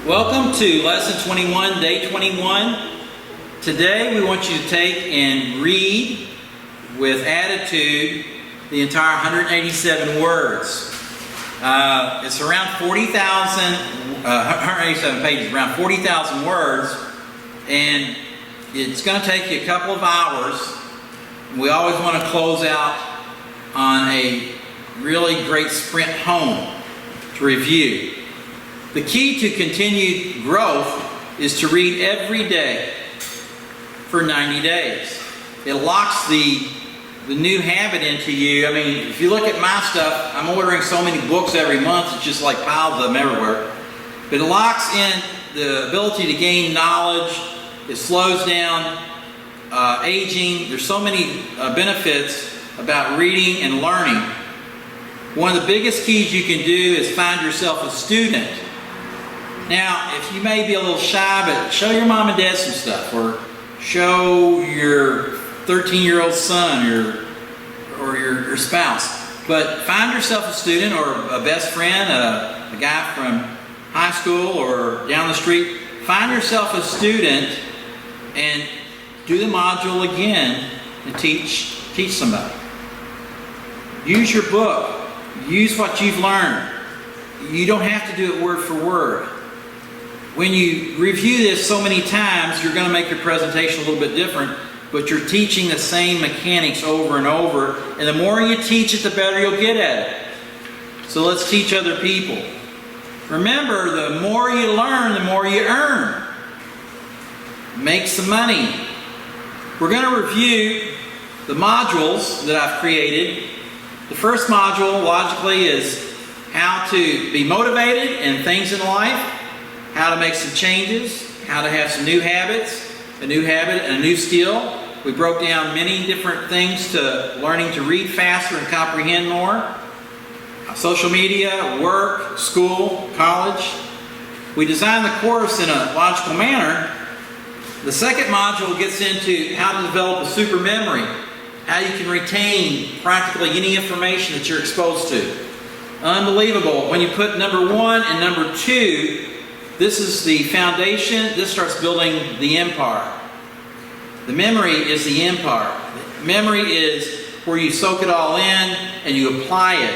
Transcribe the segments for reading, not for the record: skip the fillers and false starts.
Welcome to Lesson 21, Day 21. Today we want you to take and read with attitude the entire 187 words. It's around 187 pages, around 40,000 words, and it's going to take you a couple of hours. We always want to close out on a really great sprint home to review. The key to continued growth is to read every day for 90 days. It locks the new habit into you. I mean, if you look at my stuff, I'm ordering so many books every month, it's just like piles of them everywhere. But it locks in the ability to gain knowledge. It slows down aging. There's so many benefits about reading and learning. One of the biggest keys you can do is find yourself a student. Now, if you may be a little shy, but show your mom and dad some stuff, or show your 13-year-old son or your spouse. But find yourself a student or a best friend, a guy from high school or down the street. Find yourself a student and do the module again and teach somebody. Use your book. Use what you've learned. You don't have to do it word for word. When you review this so many times, you're going to make your presentation a little bit different, but you're teaching the same mechanics over and over, and the more you teach it, the better you'll get at it. So let's teach other people. Remember, the more you learn, the more you earn. Make some money. We're going to review the modules that I've created. The first module, logically, is how to be motivated in things in life, how to make some changes, how to have some new habits, a new habit and a new skill. We broke down many different things to learning to read faster and comprehend more. Social media, work, school, college. We designed the course in a logical manner. The second module gets into how to develop a super memory, how you can retain practically any information that you're exposed to. Unbelievable. When you put number 1 and number 2, this is the foundation. This starts building the empire. The memory is the empire. The memory is where you soak it all in and you apply it.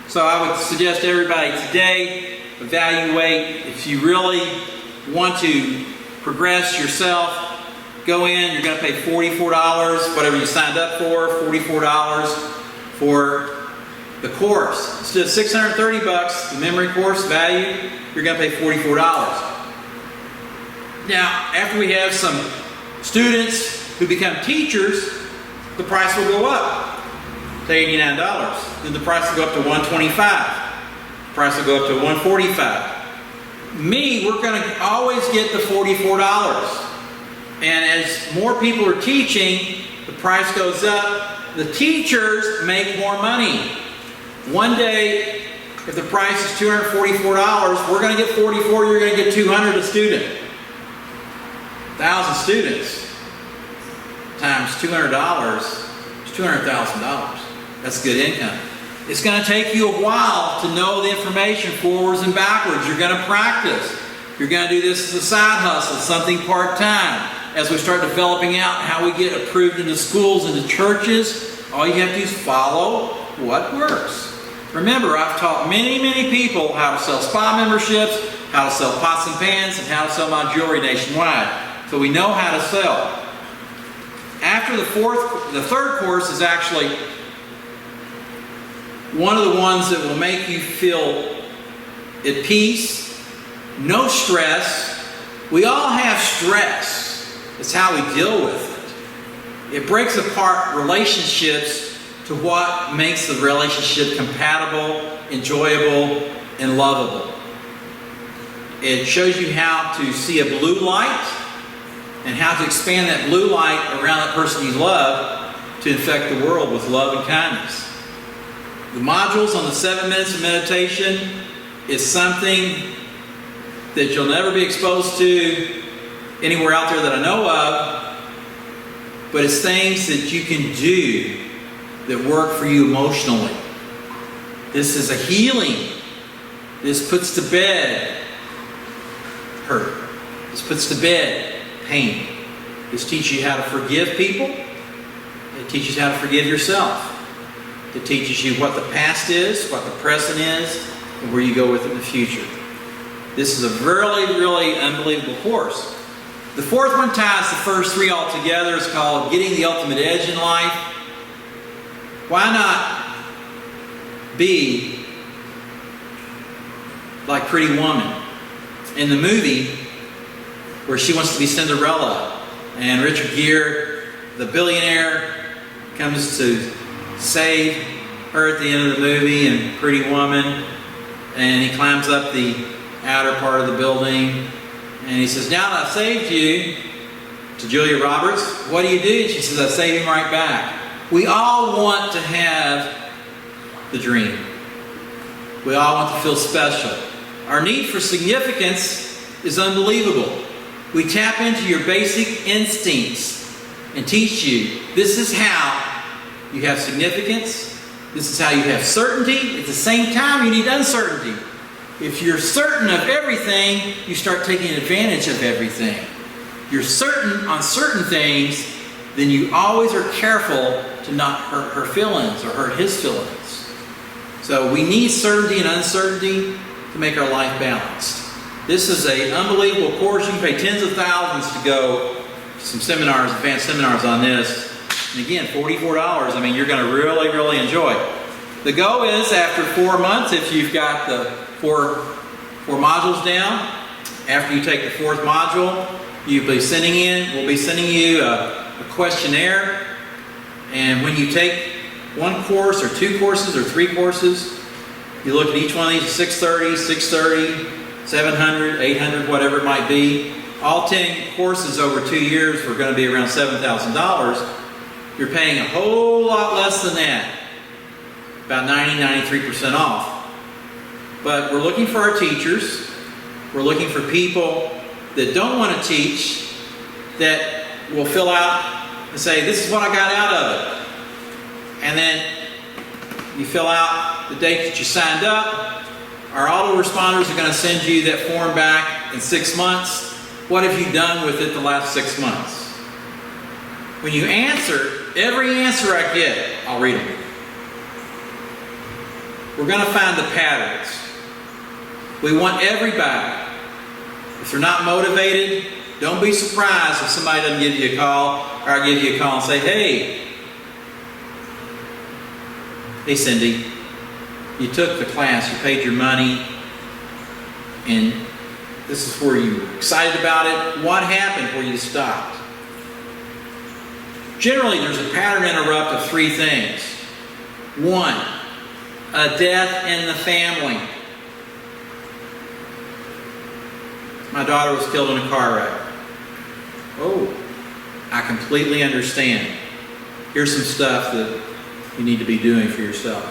So I would suggest everybody today evaluate if you really want to progress yourself. Go in, you're going to pay $44, whatever you signed up for, $44 for the course. Instead of $630, the memory course value, you're going to pay $44. Now, after we have some students who become teachers, the price will go up to $89. Then the price will go up to $125. The price will go up to $145. Me, we're going to always get the $44. And as more people are teaching, the price goes up. The teachers make more money. One day, if the price is $244, we're going to get 44, you're going to get 200 a student. 1,000 students times $200 is $200,000. That's good income. It's going to take you a while to know the information forwards and backwards. You're going to practice. You're going to do this as a side hustle, something part-time. As we start developing out how we get approved into schools, into churches, all you have to do is follow what works. Remember, I've taught many people how to sell spa memberships, how to sell pots and pans, and how to sell my jewelry nationwide. So we know how to sell. After the third course is actually one of the ones that will make you feel at peace, no stress. We all have stress. It's how we deal with it. It breaks apart relationships to what makes the relationship compatible, enjoyable, and lovable. It shows you how to see a blue light and how to expand that blue light around that person you love to infect the world with love and kindness. The modules on the 7 minutes of meditation is something that you'll never be exposed to anywhere out there that I know of, but it's things that you can do that work for you emotionally. This is a healing. This puts to bed hurt. This puts to bed pain. This teaches you how to forgive people. It teaches you how to forgive yourself. It teaches you what the past is, what the present is, and where you go with it in the future. This is a really, really unbelievable course. The fourth one ties the first three all together. It's called Getting the Ultimate Edge in Life. Why not be like Pretty Woman? In the movie where she wants to be Cinderella, and Richard Gere, the billionaire, comes to save her at the end of the movie, and Pretty Woman, and he climbs up the outer part of the building, and he says, "Now that I've saved you," to Julia Roberts, "what do you do?" And she says, "I save him right back." We all want to have the dream. We all want to feel special. Our need for significance is unbelievable. We tap into your basic instincts and teach you this is how you have significance. This is how you have certainty. At the same time, you need uncertainty. If you're certain of everything, you start taking advantage of everything. You're certain on certain things, then you always are careful to not hurt her feelings or hurt his feelings. So we need certainty and uncertainty to make our life balanced. This is an unbelievable course. You can pay tens of thousands to go to some seminars, advanced seminars on this. And again, $44. I mean, you're going to really, really enjoy it. The goal is after 4 months, if you've got the four modules down, after you take the fourth module, we'll be sending you a questionnaire. And when you take one course or two courses or three courses, you look at each one of these, 630, 630, 700, 800, whatever it might be. All 10 courses over 2 years are going to be around $7,000. You're paying a whole lot less than that, about 93% off. But we're looking for our teachers. We're looking for people that don't want to teach, that will fill out and say, "This is what I got out of it." And then you fill out the date that you signed up. Our autoresponders are going to send you that form back in 6 months. What have you done with it the last 6 months? When you answer, every answer I get, I'll read them. We're going to find the patterns. We want everybody. If they're not motivated, don't be surprised if somebody doesn't give you a call, or I give you a call and say, hey Cindy, you took the class, you paid your money, and this is where you were excited about it. What happened where you stopped? Generally, there's a pattern interrupt of 3 things. 1, a death in the family. My daughter was killed in a car wreck. Oh, I completely understand. Here's some stuff that you need to be doing for yourself.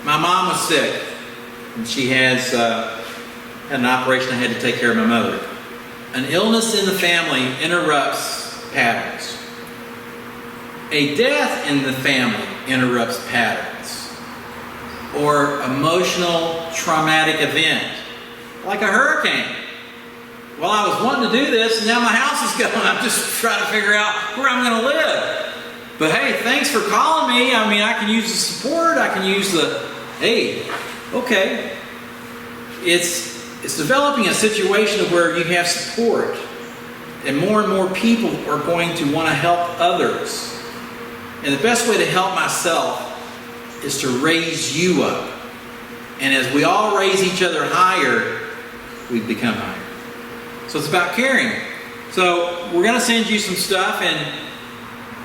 My mom was sick, and she has had an operation. I had to take care of my mother. An illness in the family interrupts patterns. A death in the family interrupts patterns. Or emotional traumatic event, like a hurricane. Well, I was wanting to do this, and now my house is going. I'm just trying to figure out where I'm going to live. But hey, thanks for calling me. I mean, I can use the support. I can use the, hey, okay. It's developing a situation where you have support. And more people are going to want to help others. And the best way to help myself is to raise you up. And as we all raise each other higher, we become higher. So it's about caring. So we're going to send you some stuff, and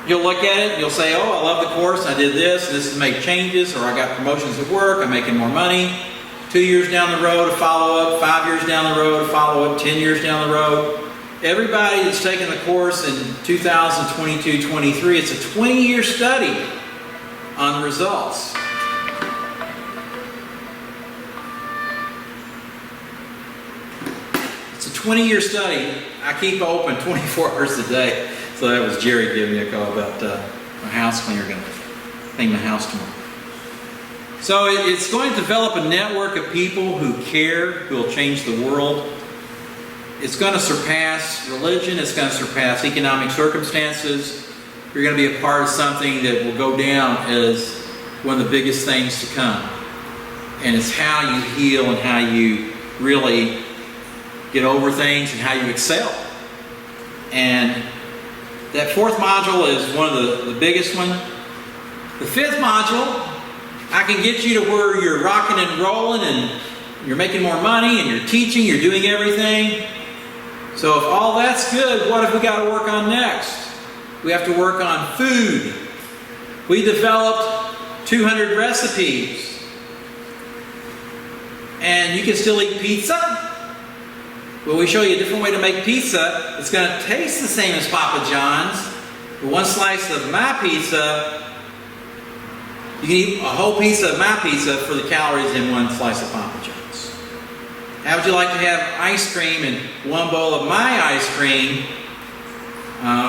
you'll look at it and you'll say, oh, I love the course, I did this, and this has made changes, or I got promotions at work, I'm making more money. 2 years down the road, a follow-up, 5 years down the road, a follow-up, 10 years down the road. Everybody that's taken the course in 2022-23, it's a 20-year study on the results. It's a 20-year study. I keep open 24 hours a day. So that was Jerry giving me a call about my house cleaner going to clean my house tomorrow. So it's going to develop a network of people who care, who will change the world. It's going to surpass religion. It's going to surpass economic circumstances. You're going to be a part of something that will go down as one of the biggest things to come. And it's how you heal and how you really get over things and how you excel. And that fourth module is one of the biggest one. The fifth module, I can get you to where you're rocking and rolling and you're making more money and you're teaching, you're doing everything. So if all that's good, what have we got to work on next? We have to work on food. We developed 200 recipes. And you can still eat pizza. Well, we show you a different way to make pizza. It's going to taste the same as Papa John's. But one slice of my pizza, you can eat a whole piece of my pizza for the calories in one slice of Papa John's. How would you like to have ice cream and one bowl of my ice cream,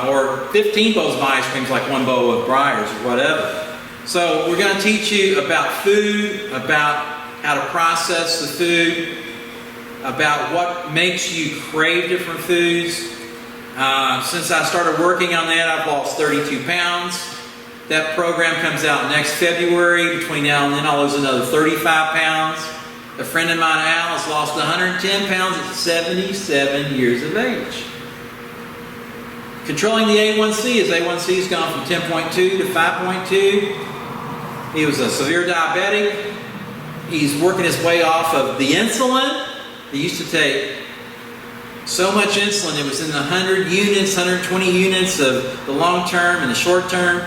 or 15 bowls of my ice cream, like one bowl of Breyers or whatever? So we're going to teach you about food, about how to process the food, about what makes you crave different foods. Since I started working on that, I've lost 32 pounds. That program comes out next February. Between now and then, I'll lose another 35 pounds. A friend of mine, Al, has lost 110 pounds at 77 years of age. Controlling the A1C. His A1C has gone from 10.2 to 5.2. He was a severe diabetic. He's working his way off of the insulin. He used to take so much insulin, it was in the 100 units, 120 units of the long term and the short term,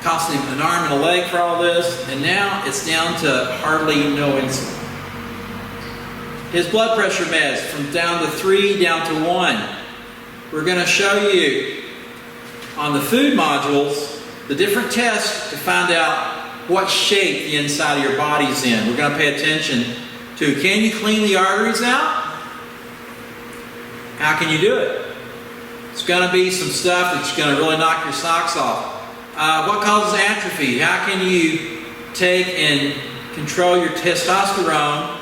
costing him an arm and a leg for all this, and now it's down to hardly no insulin. His blood pressure meds from down to 3 down to 1. We're going to show you on the food modules the different tests to find out what shape the inside of your body's in. We're going to pay attention to, can you clean the arteries out? How can you do it? It's going to be some stuff that's going to really knock your socks off. What causes atrophy? How can you take and control your testosterone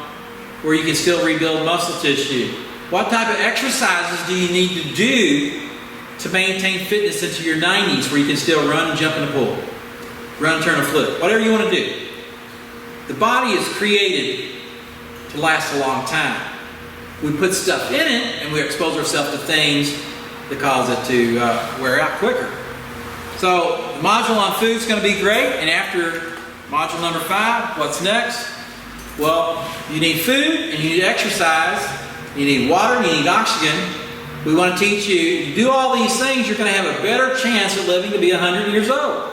where you can still rebuild muscle tissue? What type of exercises do you need to do to maintain fitness into your 90s where you can still run and jump in the pool? Run, turn, or flip. Whatever you want to do. The body is created to last a long time. We put stuff in it and we expose ourselves to things that cause it to wear out quicker. So the module on food is going to be great. And after module number 5, what's next? Well, you need food and you need exercise. You need water and you need oxygen. We want to teach you, you do all these things, you're going to have a better chance of living to be 100 years old.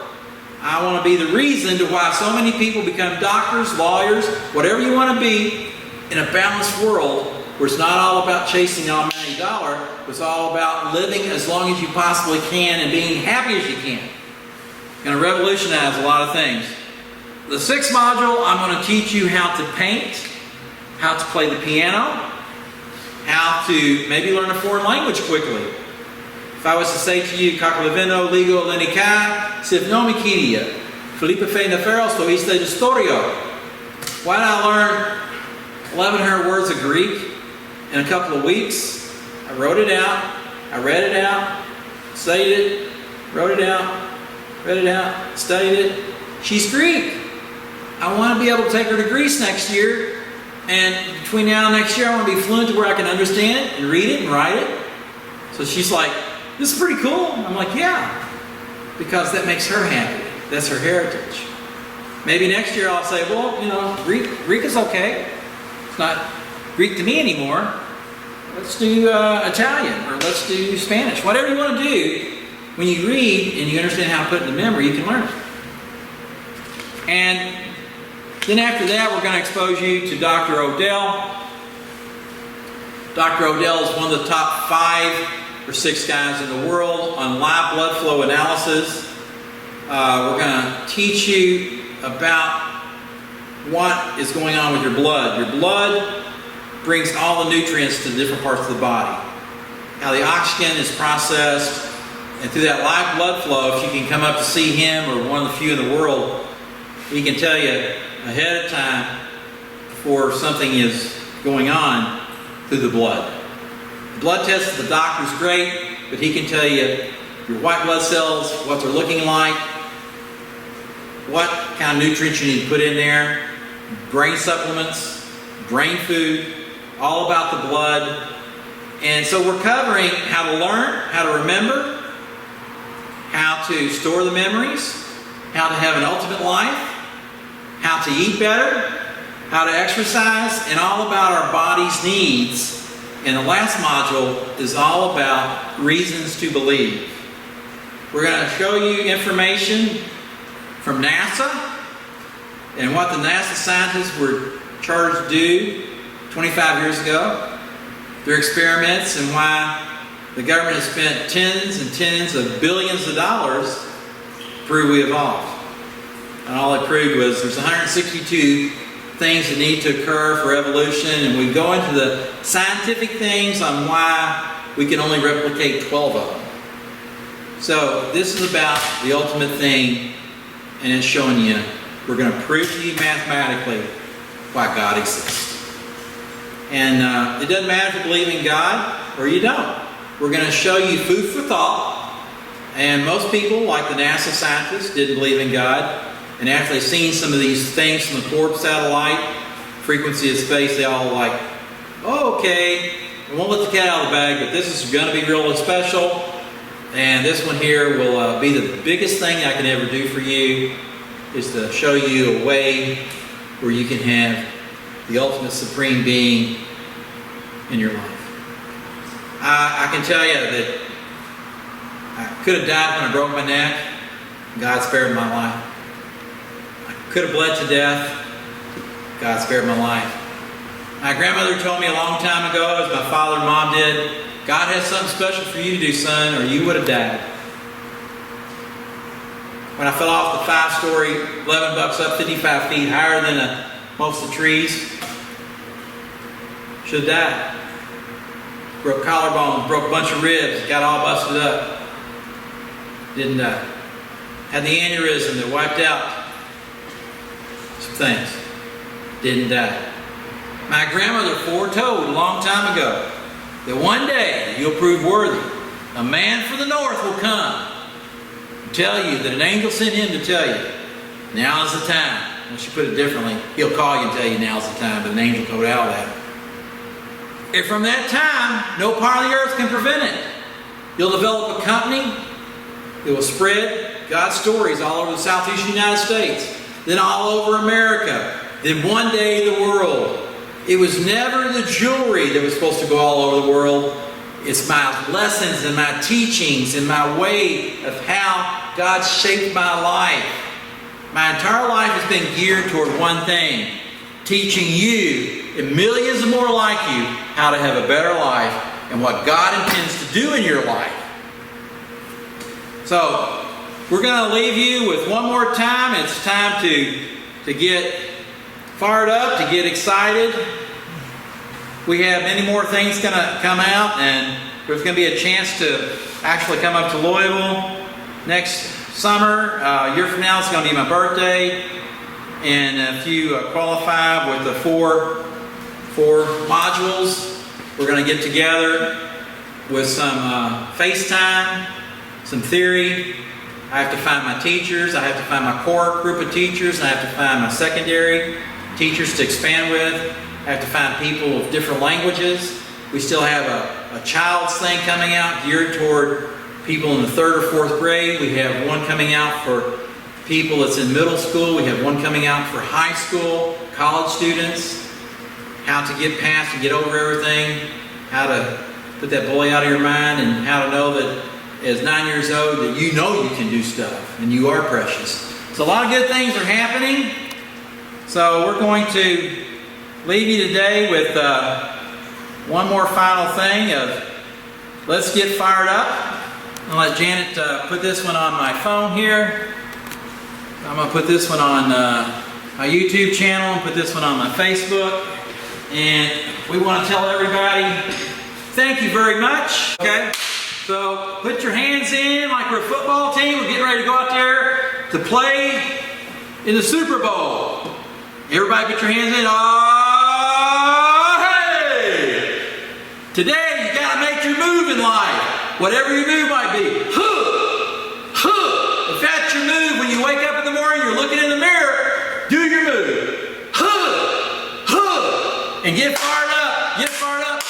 I want to be the reason to why so many people become doctors, lawyers, whatever you want to be, in a balanced world where it's not all about chasing the almighty dollar, it's all about living as long as you possibly can and being happy as you can. It's going to revolutionize a lot of things. The 6th module, I'm going to teach you how to paint, how to play the piano, how to maybe learn a foreign language quickly. If I was to say to you, Kakaleveno, Ligo, Lenika, Sivnomikidia, Felipe Feinaferos, to Iste de Storio. Why did I learn 1,100 words of Greek in a couple of weeks? I wrote it out, I read it out, studied it, wrote it out, read it out, studied it. She's Greek. I want to be able to take her to Greece next year, and between now and next year I want to be fluent to where I can understand it and read it and write it. So she's like, this is pretty cool. I'm like, yeah, because that makes her happy. That's her heritage. Maybe next year I'll say, well, you know, Greek is okay. It's not Greek to me anymore. Let's do Italian, or let's do Spanish. Whatever you want to do, when you read and you understand how to put it into memory, you can learn it. And then after that, we're going to expose you to Dr. Odell. Dr. Odell is one of the top 5 or 6 guys in the world on live blood flow analysis. We're going to teach you about what is going on with your blood. Your blood brings all the nutrients to the different parts of the body. How the oxygen is processed, and through that live blood flow, if you can come up to see him or one of the few in the world, he can tell you ahead of time before something is going on through the blood. The blood test of the doctor is great, but he can tell you your white blood cells, what they're looking like, what kind of nutrients you need to put in there, brain supplements, brain food, all about the blood. And so we're covering how to learn, how to remember, how to store the memories, how to have an ultimate life, how to eat better, how to exercise, and all about our body's needs. And the last module is all about reasons to believe. We're going to show you information from NASA and what the NASA scientists were charged to do 25 years ago, their experiments, and why the government has spent tens and tens of billions of dollars to prove we evolved. And all it proved was there's 162 things that need to occur for evolution, and we go into the scientific things on why we can only replicate 12 of them. So this is about the ultimate thing, and it's showing you, we're going to prove to you mathematically why God exists. And it doesn't matter if you believe in God or you don't. We're going to show you food for thought. And most people, like the NASA scientists, didn't believe in God. And after they've seen some of these things from the Corp satellite, frequency of space, they all like, oh, okay, we won't let the cat out of the bag, but this is going to be really special. And this one here will be the biggest thing I can ever do for you, is to show you a way where you can have the ultimate supreme being in your life. I can tell you that I could have died when I broke my neck. God spared my life. I could have bled to death. God spared my life. My grandmother told me a long time ago, as my father and mom did, God has something special for you to do, son, or you would have died. When I fell off the 5-story, 11 bucks up, 55 feet, higher than most of the trees, should have died. Broke collarbone, broke a bunch of ribs, got all busted up. Didn't die. Had the aneurysm that wiped out some things. Didn't die. My grandmother foretold a long time ago that one day you'll prove worthy. A man from the north will come and tell you that an angel sent him to tell you, now is the time. Well, she put it differently. He'll call you and tell you now's the time, but an angel told out that. And from that time, no power on the earth can prevent it. You'll develop a company that will spread God's stories all over the southeast United States, then all over America, then one day the world. It was never the jewelry that was supposed to go all over the world. It's my lessons and my teachings and my way of how God shaped my life. My entire life has been geared toward one thing: teaching you and millions more like you how to have a better life and what God intends to do in your life. So, we're going to leave you with one more time. It's time to get fired up, to get excited. We have many more things going to come out, and there's going to be a chance to actually come up to Louisville next summer. A year from now, it's going to be my birthday. And if you qualify with the four modules, we're going to get together with some FaceTime, some theory. I have to find my teachers. I have to find my core group of teachers. I have to find my secondary teachers to expand with. I have to find people with different languages. We still have a child's thing coming out geared toward people in the 3rd or 4th grade. We have one coming out for people that's in middle school. We have one coming out for high school, college students. How to get past and get over everything. How to put that bully out of your mind, and how to know that as 9 years old that you know you can do stuff and you are precious. So a lot of good things are happening. So we're going to leave you today with one more final thing of let's get fired up. I'll let Janet put this one on my phone here. I'm going to put this one on my YouTube channel and put this one on my Facebook. And we want to tell everybody thank you very much. Okay? So put your hands in like we're a football team. We're getting ready to go out there to play in the Super Bowl. Everybody put your hands in. Oh, hey! Today, you gotta make your move in life. Whatever your move might be. Huh! Huh! If that's your move when you wake up in the morning, you're looking in the mirror, do your move. Huh! Huh! And get fired up. Get fired up.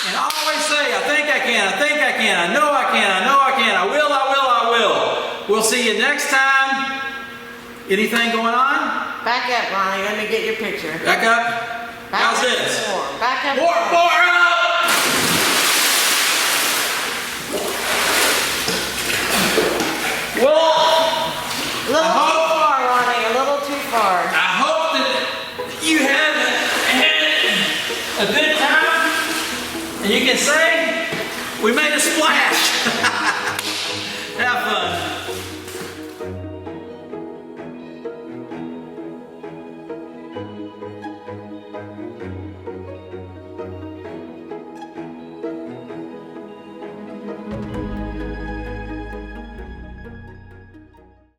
And always say, I think I can, I think I can, I know I can, I know I can, I will, I will, I will. We'll see you next time. Anything going on? Back up, Ronnie. Let me get your picture. Back up. Back How's up this? More. Back up. More up! Well, A little too far, Ronnie. A little too far. I hope that you had a good time, and you can say we made a splash. Have fun.